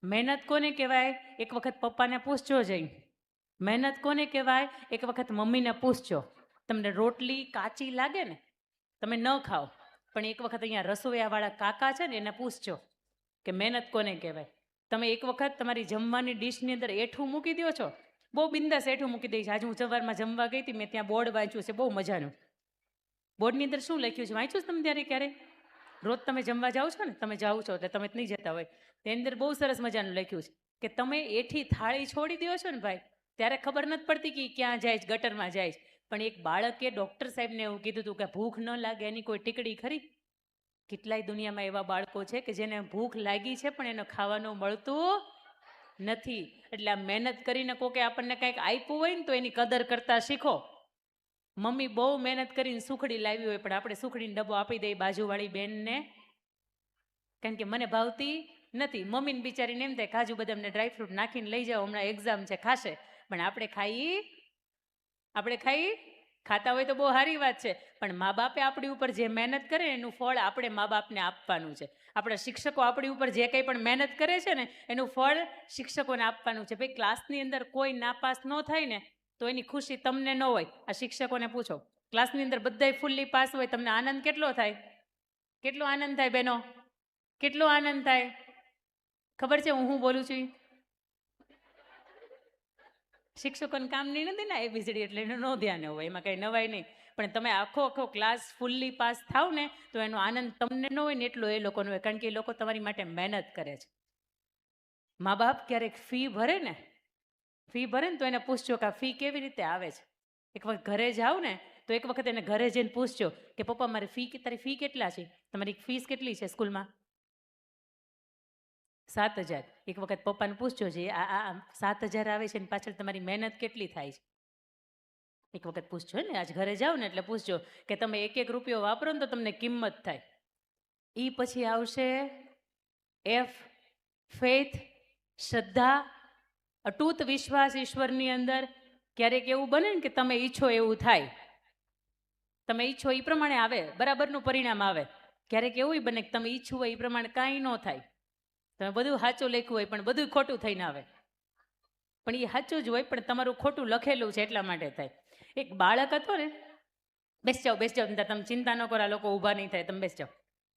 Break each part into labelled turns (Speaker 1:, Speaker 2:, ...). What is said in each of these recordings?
Speaker 1: મહેનત કોને કહેવાય? એક વખત પપ્પાને પૂછજો જઈ. મહેનત કોને કહેવાય? એક વખત મમ્મીને પૂછજો. તમને રોટલી કાચી લાગે ને, તમે ન ખાઓ, પણ એક વખત અહીંયા રસોઈયાવાળા કાકા છે ને એને પૂછજો કે મહેનત કોને કહેવાય. તમે એક વખત તમારી જમવાની ડીશની અંદર એઠું મૂકી દો છો, બહુ બિંદાસ એઠું મૂકી દઈશ. આજે હું સવારમાં જમવા ગઈ હતી, મેં ત્યાં બોર્ડ વાંચ્યું છે, બહુ મજાનું. બોર્ડની અંદર શું લખ્યું છે વાંચ્યું છે તમે ત્યારે ક્યારે? રોજ તમે જમવા જાઓ છો ને, તમે જાઓ છો એટલે તમે નહીં જતા હોય, તેની અંદર બહુ સરસ મજાનું લખ્યું છે કે તમે એઠી થાળી છોડી દો છો ને ભાઈ, ત્યારે ખબર નથી પડતી કે ક્યાં જાય, ગટરમાં જાય. પણ એક બાળકે ડૉક્ટર સાહેબને એવું કીધું હતું કે ભૂખ ન લાગે એની કોઈ ટીકડી ખરી? કેટલાય દુનિયામાં એવા બાળકો છે કે જેને ભૂખ લાગી છે પણ એને ખાવાનું મળતું નથી. એટલે આ મહેનત કરીને કોકે આપણને કંઈક આપ્યું હોય ને તો એની કદર કરતા શીખો. મમ્મી બહુ મહેનત કરીને સુખડી લાવી હોય પણ આપણે સુખડીનો ડબ્બો આપી દઈએ બાજુવાળી બેનને, કારણ કે મને ભાવતી નથી. મમ્મીને બિચારીને એમ થાય કાજુ બદામને ડ્રાયફ્રૂટ નાખીને લઈ જાઓ, હમણાં એક્ઝામ છે ખાશે. પણ આપણે ખાઈ ખાતા હોય તો બહુ સારી વાત છે, પણ મા બાપે આપણી ઉપર જે મહેનત કરે એનું ફળ આપણે મા બાપને આપવાનું છે. આપણા શિક્ષકો આપણી ઉપર જે કંઈ પણ મહેનત કરે છે ને એનું ફળ શિક્ષકોને આપવાનું છે. ભાઈ ક્લાસની અંદર કોઈ નાપાસ ન થાય ને તો એની ખુશી તમને ન હોય. આ શિક્ષકોને પૂછો, ક્લાસની અંદર બધાય ફૂલ્લી પાસ હોય, તમને આનંદ કેટલો થાય? કેટલો આનંદ થાય બહેનો? કેટલો આનંદ થાય? ખબર છે હું બોલું છું? શિક્ષકોને કામ નહીં નથી ને એબીસીડી, એટલે એનું ન ધ્યાન હોય, એમાં કંઈ નવાય નહીં. પણ તમે આખો ક્લાસ ફૂલ્લી પાસ થાવ ને તો એનો આનંદ તમને ન હોય ને એટલો એ લોકોનો હોય, કારણ કે એ લોકો તમારી માટે મહેનત કરે છે. મા બાપ ક્યારેક ફી ભરે ને તો એને પૂછજો કે આ ફી કેવી રીતે આવે છે. એક વખત ઘરે જાઓ ને તો એક વખત એને ઘરે જઈને પૂછજો કે પપ્પા તારી ફી કેટલા છે? તમારી ફીસ કેટલી છે સ્કૂલમાં? 7,000. એક વખત પપ્પાને પૂછજો છે આ 7,000 આવે છે ને પાછળ તમારી મહેનત કેટલી થાય છે? એક વખત પૂછજો ને, આજ ઘરે જાઓ ને એટલે પૂછજો કે તમે એક રૂપિયો વાપરો ને તો તમને કિંમત થાય. એ પછી આવશે એફ, ફેથ, શ્રદ્ધા, અતૂટ વિશ્વાસ ઈશ્વરની અંદર. ક્યારેક એવું બને ને કે તમે ઈચ્છો એવું થાય, તમે ઈચ્છો એ પ્રમાણે આવે, બરાબરનું પરિણામ આવે. ક્યારેક એવું બને કે તમે ઈચ્છવું હોય એ પ્રમાણે કાંઈ ન થાય. તમે બધું સાચું લખ્યું હોય પણ બધું ખોટું થઈને આવે, પણ એ સાચું જ હોય પણ તમારું ખોટું લખેલું છે એટલા માટે થાય. એક બાળક હતો ને, બેસ જાઓ તમે ચિંતા ન કરો, આ લોકો ઊભા નહીં થાય, તમે બેસ જાઓ,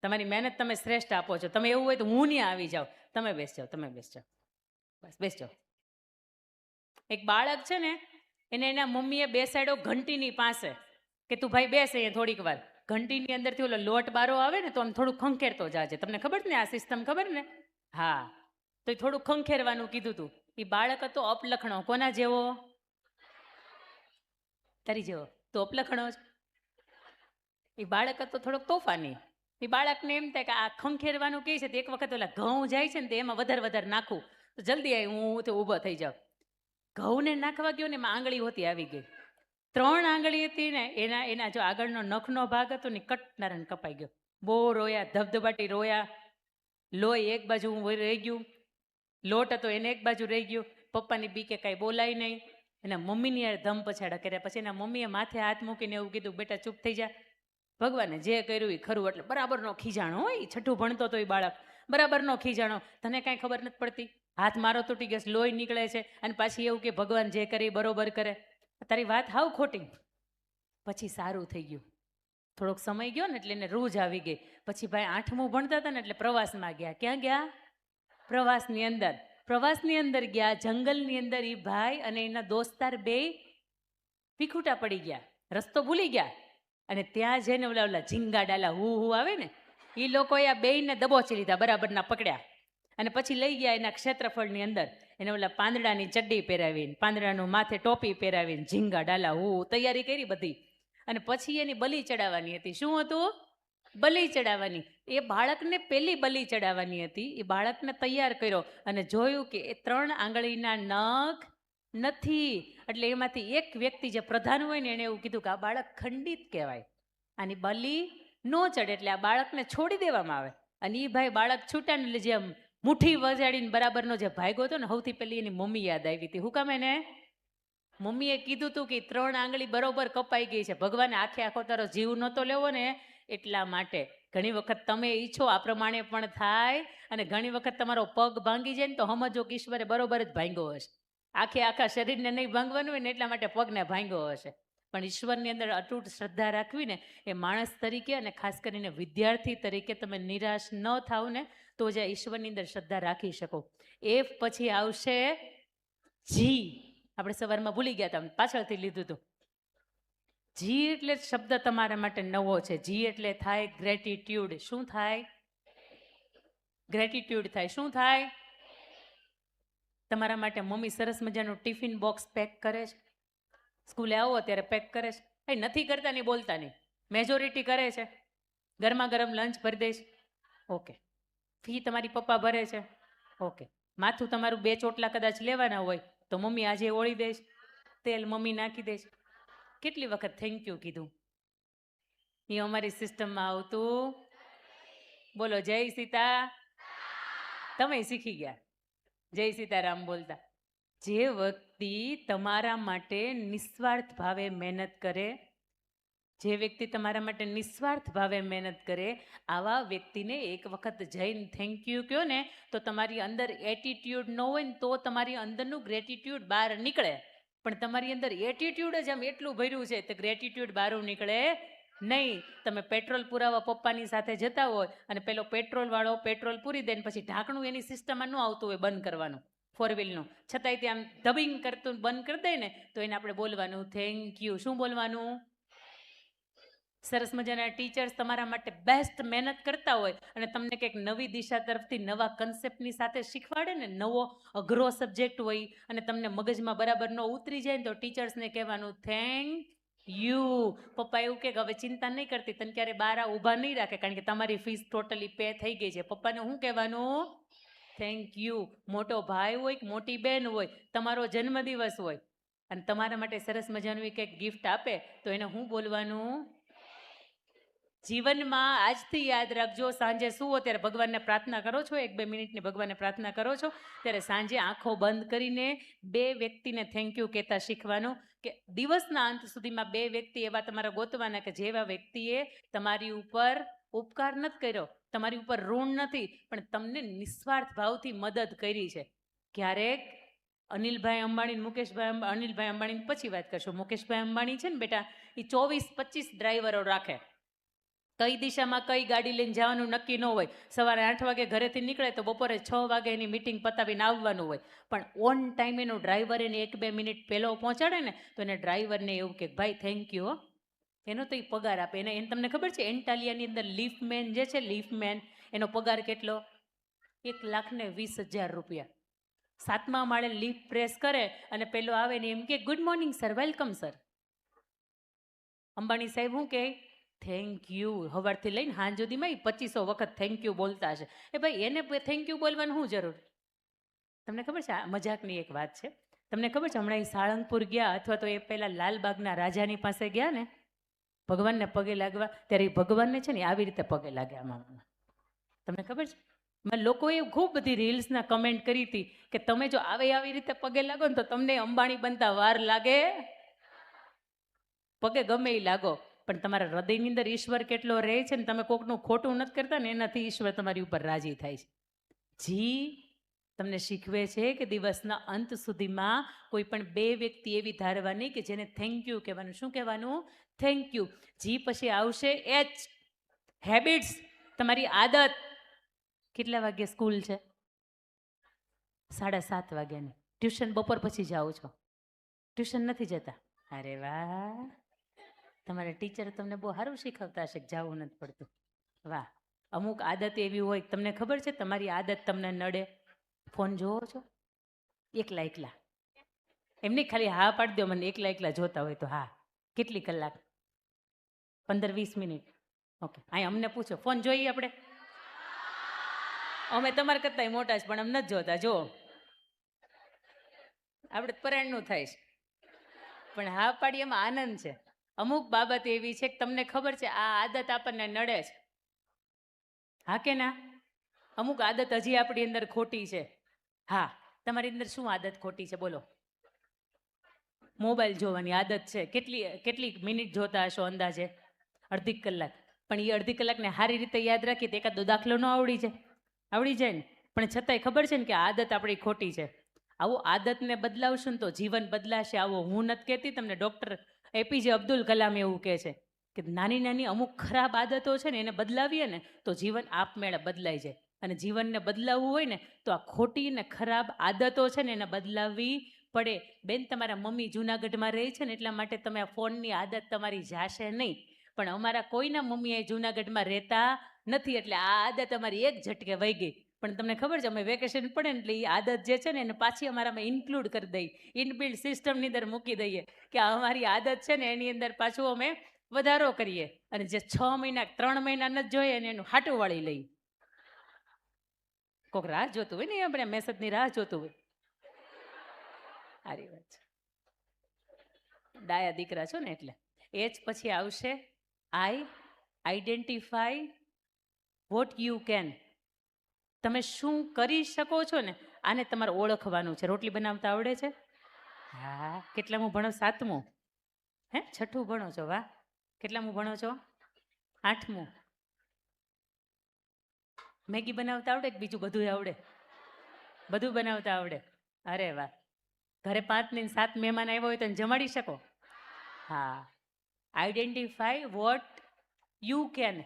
Speaker 1: તમારી મહેનત તમે શ્રેષ્ઠ આપો છો. તમે એવું હોય તો હું નહીં આવી જાઉં, તમે બેસ જાઓ બસ બેસ જાઓ. એક બાળક છે ને એને એના મમ્મીએ બેસાડ્યો ઘંટીની પાસે કે તું ભાઈ બેસ અહીંયા થોડીક વાર. ઘંટીની અંદરથી ઓલો લોટ બારો આવે ને તો આમ થોડું ખંખેરતો જાજે. તમને ખબર ને આ સિસ્ટમ ખબર ને? હા, તો એ થોડું ખંખેરવાનું કીધું હતું. એ બાળક હતો અપલખણો. કોના જેવો? તારી જેવો. તો અપલખણો જ. એ બાળક હતો થોડોક તોફાની. એ બાળકને એમ થાય કે આ ખંખેરવાનું કહે છે તો એક વખત ઓલા ઘઉં જાય છે ને તો એમાં વધારે નાખું તો જલ્દી આવી હું તો ઊભો થઈ જાઉં. ઘઉંને નાખવા ગયો ને એમાં આંગળી હોતી આવી ગઈ. 3 આંગળી હતી ને એના જો આગળનો નખનો ભાગ હતો ને કટનારાને કપાઈ ગયો. બહુ રોયા, ધબધબાટી રોયા. લોહી એક બાજુ રહી ગયું, લોટ હતો એને એક બાજુ રહી ગયું. પપ્પાની બીકે કાંઈ બોલાય નહીં. એના મમ્મીની યાર ધમ પછાડા કર્યા. પછી એના મમ્મીએ માથે હાથ મૂકીને એવું કીધું, બેટા ચૂપ થઈ જા, ભગવાને જે કર્યું એ ખરું. એટલે બરાબરનો ખીજાણો હોય, છઠ્ઠું ભણતો તો એ બાળક, બરાબરનો ખીજાણો. તને કાંઈ ખબર નથી પડતી, હાથ મારો તૂટી ગયો, લોહી નીકળે છે અને પાછી એવું કે ભગવાન જે કરે બરોબર કરે. તારી વાત હાવ ખોટી. પછી સારું થઈ ગયું. થોડોક સમય ગયો ને એટલે એને રૂજ આવી ગઈ. પછી ભાઈ 8મું ભણતા હતા ને એટલે પ્રવાસમાં ગયા. ક્યાં ગયા? પ્રવાસની અંદર ગયા. જંગલની અંદર એ ભાઈ અને એના દોસ્તાર બેય પીખુટા પડી ગયા, રસ્તો ભૂલી ગયા. અને ત્યાં જઈને ઓલા ઝીંગા ડાલા હું આવે ને એ લોકોએ આ બેયને દબોચી લીધા, બરાબરના પકડ્યા અને પછી લઈ ગયા એના ક્ષેત્રફળની અંદર. એને ઓલા પાંદડાની ચડ્ડી પહેરાવીને, પાંદડાનું માથે ટોપી પહેરાવીને, ઝીંગા ડાલા હું તૈયારી કરી બધી. અને પછી એની બલી ચડાવવાની હતી. શું હતું? બલી ચડાવવાની. એ બાળકને પેલી બલી ચડાવવાની હતી. એ બાળકને તૈયાર કર્યો અને જોયું કે એ 3 આંગળીના નખ નથી. એટલે એમાંથી એક વ્યક્તિ જે પ્રધાન હોય ને એને એવું કીધું કે આ બાળક ખંડિત કહેવાય, આની બલી ન ચડે, એટલે આ બાળકને છોડી દેવામાં આવે. અને એ ભાઈ બાળક છૂટાને એટલે જે મુઠ્ઠી વજાડીને બરાબરનો જે ભાગ્યો હતો ને, સૌથી પહેલી એની મમ્મી યાદ આવી હતી. હું કામ? એને મમ્મીએ કીધું હતું કે 3 આંગળી બરોબર કપાઈ ગઈ છે, ભગવાને આખો તારો જીવ નહોતો લેવો ને એટલા માટે. ઘણી વખત તમે ઈચ્છો આ પ્રમાણે પણ થાય, અને ઘણી વખત તમારો પગ ભાંગી જાય ને તો સમજો કે ઈશ્વરે બરોબર જ ભાંગ્યો હશે. આખા શરીરને નહીં ભાંગવાનું હોય ને એટલા માટે પગને ભાંગ્યો હશે. પણ ઈશ્વરની અંદર અતૂટ શ્રદ્ધા રાખવી ને, એ માણસ તરીકે અને ખાસ કરીને વિદ્યાર્થી તરીકે તમે નિરાશ ન થાવ ને તો જ ઈશ્વરની અંદર શ્રદ્ધા રાખી શકો. એ પછી આવશે જી. આપણે સવારમાં ભૂલી ગયા હતા, પાછળથી લીધું હતું. જી એટલે શબ્દ તમારા માટે નવો છે. જી એટલે થાય ગ્રેટિટ્યુડ. શું થાય? ગ્રેટિટ્યુડ થાય. શું થાય? તમારા માટે મમ્મી સરસ મજાનું ટિફિન બોક્સ પેક કરે છે. સ્કૂલે આવો ત્યારે પેક કરે છે. એ નથી કરતા નહીં, બોલતા નહીં, મેજોરિટી કરે છે. ગરમા ગરમ લંચ ભરી દઈશ. ઓકે. ફી તમારી પપ્પા ભરે છે. ઓકે. માથું તમારું 2 ચોટલા કદાચ લેવાના હોય તો મમ્મી આજે ઓળી દઈશ, તેલ મમ્મી નાખી દઈશ. કેટલી વખત થેન્ક યુ કીધું? એ અમારી સિસ્ટમમાં આવતું. બોલો જય સીતા. તમે શીખી ગયા જય સીતારામ બોલતા. જે વ્યક્તિ તમારા માટે નિસ્વાર્થ ભાવે મહેનત કરે, જે વ્યક્તિ તમારા માટે નિસ્વાર્થ ભાવે મહેનત કરે, આવા વ્યક્તિને એક વખત જઈને થેન્ક યુ કહો ને તો તમારી અંદર એટીટ્યુડ ન હોય ને તો તમારી અંદરનું ગ્રેટિટ્યુડ બહાર નીકળે. પણ તમારી અંદર એટીટ્યુડ જ આમ એટલું ભર્યું છે તો ગ્રેટિટ્યુડ બહાર નીકળે નહીં. તમે પેટ્રોલ પુરાવા પપ્પાની સાથે જતા હોય અને પેલો પેટ્રોલવાળો પેટ્રોલ પૂરી દે ને પછી ઢાંકણું એની સિસ્ટમમાં ન આવતું હોય બંધ કરવાનું, 4-વ્હીલનું, છતાંય ત્યાં ધબિંગ કરતું બંધ કરી દે ને તો એને આપણે બોલવાનું થેન્ક યુ. શું બોલવાનું? સરસ મજાના ટીચર્સ તમારા માટે બેસ્ટ મહેનત કરતા હોય અને તમને કંઈક નવી દિશા તરફથી નવા કન્સેપ્ટની સાથે શીખવાડે ને, નવો અઘરો સબ્જેક્ટ હોય અને તમને મગજમાં બરાબર ન ઉતરી જાય ને તો ટીચર્સને કહેવાનું થેન્ક યુ. પપ્પા એવું કે હવે ચિંતા નહીં કરતી, તને ક્યારે બહાર ઊભા નહીં રાખે કારણ કે તમારી ફીસ ટોટલી પે થઈ ગઈ છે. પપ્પાને શું કહેવાનું? Thank you. મોટો ભાઈ હોય કે મોટી બહેન હોય, તમારો જન્મદિવસ હોય અને તમારા માટે સરસ મજાનું કંઈક ગિફ્ટ આપે તો એને શું બોલવાનું? જીવનમાં આજથી યાદ રાખજો, સાંજે સુવો ત્યારે ભગવાનને પ્રાર્થના કરો છો, 1-2 મિનિટની ભગવાનને પ્રાર્થના કરો છો ત્યારે સાંજે આંખો બંધ કરીને 2 વ્યક્તિને થેન્ક યુ કહેતા શીખવાનું. કે દિવસના અંત સુધીમાં 2 વ્યક્તિ એવા તમારા ગોતવાના કે જેવા વ્યક્તિએ તમારી ઉપર ઉપકાર નથી કર્યો, તમારી ઉપર ઋણ નથી, પણ તમને નિસ્વાર્થ ભાવથી મદદ કરી છે. ક્યારેક અનિલભાઈ અંબાણી, અનિલભાઈ અંબાણીની પછી વાત કરશું. મુકેશભાઈ અંબાણી છે ને બેટા, એ 24-25 ડ્રાઈવરો રાખે. કઈ દિશામાં કઈ ગાડી લઈને જવાનું નક્કી ન હોય. સવારે 8 વાગે ઘરેથી નીકળે તો બપોરે 6 વાગે એની મિટિંગ પતાવીને આવવાનું હોય. પણ ઓન ટાઈમ એનો ડ્રાઈવર એને 1-2 મિનિટ પહેલો પહોંચાડે ને તો એને ડ્રાઈવરને એવું કે ભાઈ થેન્ક યુ. એનો તો એ પગાર આપે. એને તમને ખબર છે એન્ટાલિયાની અંદર લિફ્ટમેન જે છે, લિફ્ટમેન, એનો પગાર કેટલો? 1,20,000 રૂપિયા. 7મા માળે લિફ્ટ પ્રેસ કરે અને પેલો આવે ને એમ કે good morning sir, welcome sir. Ambani સાહેબ શું કહે? Thank you. સવારથી લઈને સાંજ સુધીમાં 2500 વખત થેન્ક યુ બોલતા હશે. એ ભાઈ એને થેન્ક યુ બોલવાનું શું જરૂર? તમને ખબર છે, આ મજાકની એક વાત છે. તમને ખબર છે હમણાં એ સાળંગપુર ગયા અથવા તો એ પહેલાં લાલબાગના રાજાની પાસે ગયા ને ભગવાનને પગે લાગવા, ત્યારે એ ભગવાનને છે ને આવી રીતે પગે લાગ્યા આમાં. તમને ખબર છે? મેં લોકોએ ખૂબ બધી રીલ્સના કમેન્ટ કરી હતી કે તમે જો આવી રીતે પગે લાગો ને તો તમને અંબાણી બનતા વાર લાગે. પગે ગમે એ લાગો પણ તમારા હૃદયની અંદર ઈશ્વર કેટલો રહે છે ને તમે કોકનું ખોટું નથી કરતા ને એનાથી ઈશ્વર તમારી ઉપર રાજી થાય છે. જી તમને શીખવે છે કે દિવસના અંત સુધીમાં કોઈ પણ 2 વ્યક્તિ એવી ધારવાની કે જેને થેન્ક યુ કહેવાનું. શું કહેવાનું? Thank you. જી પછી આવશે એચ, હેબિટ્સ, તમારી આદત. કેટલા વાગ્યે સ્કૂલ છે? 7:30 વાગ્યાની. ટ્યુશન બપોર પછી જાઓ છો? ટ્યુશન નથી જતા? અરે વાહ, તમારા ટીચર તમને બહુ સારું શીખવતા હશે કે જવું નથી પડતું. વાહ. અમુક આદત એવી હોય, તમને ખબર છે તમારી આદત તમને નડે. ફોન જોવો છો એકલા? એમને ખાલી હા પાડી દો મને, એકલા જોતા હોય તો. હા. કેટલી કલાક? 15-20 મિનિટ. ઓકે. અહીં અમને પૂછો ફોન જોઈએ આપણે? અમે તમારા કરતા મોટા છે પણ અમ નથી જોતા. જો આપણે પરાયણનું થાય છે પણ હા પાડી એમાં આનંદ છે. અમુક બાબત એવી છે કે તમને ખબર છે આ આદત આપણને નડે છે. હા કે ના? અમુક આદત હજી આપણી અંદર ખોટી છે. હા, તમારી અંદર શું આદત ખોટી છે બોલો? મોબાઈલ જોવાની આદત છે. કેટલી મિનિટ જોતા હશો અંદાજે? અડધી કલાક. પણ એ અડધી કલાકને સારી રીતે યાદ રાખીએ તો એકાદો દાખલો ન આવડી જાય ને, પણ છતાંય ખબર છે ને કે આદત આપણી ખોટી છે. આવું આદતને બદલાવશું ને તો જીવન બદલાશે. આવો હું નથી કહેતી, તમને ડૉક્ટર એપીજે અબ્દુલ કલામ એવું કહે છે કે નાની નાની અમુક ખરાબ આદતો છે ને એને બદલાવીએ ને તો જીવન આપમેળે બદલાઈ જાય. અને જીવનને બદલાવવું હોય ને તો આ ખોટી ને ખરાબ આદતો છે ને એને બદલાવવી પડે. બેન, તમારા મમ્મી જુનાગઢમાં રહે છે ને એટલા માટે તમે આ ફોનની આદત તમારી જાશે નહીં, પણ અમારા કોઈના મમ્મી એ જુનાગઢમાં રહેતા નથી, એટલે આ આદત અમારી એક ઝટકે વહી ગઈ. પણ તમને ખબર છે, અમે વેકેશન પડે ને એટલે એ આદત જે છે ને એને પાછી અમારામાં ઇન્ક્લુડ કરી દઈએ, ઇનબિલ્ડ સિસ્ટમની અંદર મૂકી દઈએ કે અમારી આદત છે ને એની અંદર પાછું અમે વધારો કરીએ, અને જે 6 મહિના 3 મહિના નથી જોઈએ ને એનું હાટું વાળી લઈએ. કોઈક રાહ જોતું હોય ને, આપણે મેસેજની રાહ જોતું હોય. સારી વાત છે, ડાયા દીકરા છો ને એટલે. એ જ પછી આવશે આઈડેન્ટિફાઈ વોટ યુ કેન. તમે શું કરી શકો છો ને આને તમારે ઓળખવાનું છે. રોટલી બનાવતા આવડે છે? હા. કેટલામું ભણો? 7મું? હે, 6ઠું ભણો છો? વાહ. કેટલામું ભણો છો? 8મું. મેગી બનાવતા આવડે કે બીજું બધું આવડે? બધું બનાવતા આવડે. અરે વાહ. ઘરે 5 ને 7 મહેમાન આવ્યા હોય તો જમાડી શકો? હા. Identify what you can.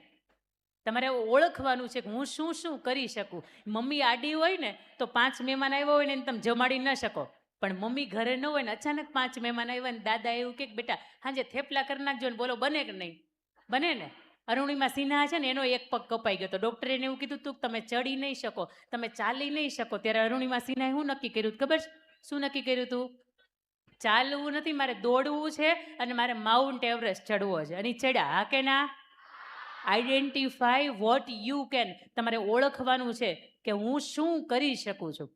Speaker 1: તમારે ઓળખવાનું છે કે હું શું શું કરી શકું. મમ્મી આડી હોય ને તો 5 મહેમાન આવ્યા હોય ને એને તમે જમાડી ન શકો, પણ મમ્મી ઘરે ન હોય ને અચાનક 5 મહેમાન આવ્યા ને દાદા એવું કે બેટા હાજે થેપલા કરી નાખજો ને, બોલો બને કે નહીં? બને ને. અરુણિમા સિન્હા છે ને એનો એક પગ કપાઈ ગયો તો ડૉક્ટરે એને એવું કીધું તું તમે ચડી નહીં શકો, તમે ચાલી નહીં શકો. ત્યારે અરુણિમા સિન્હાએ શું નક્કી કર્યું ખબર છે? શું નક્કી કર્યું હતું? ચાલવું નથી, મારે દોડવું છે અને મારે માઉન્ટ એવરેસ્ટ ચડવો છે. અને ચડ્યા. હા કે ના? Identify what you can. તમારે ઓળખવાનું છે કે હું શું કરી શકું છું.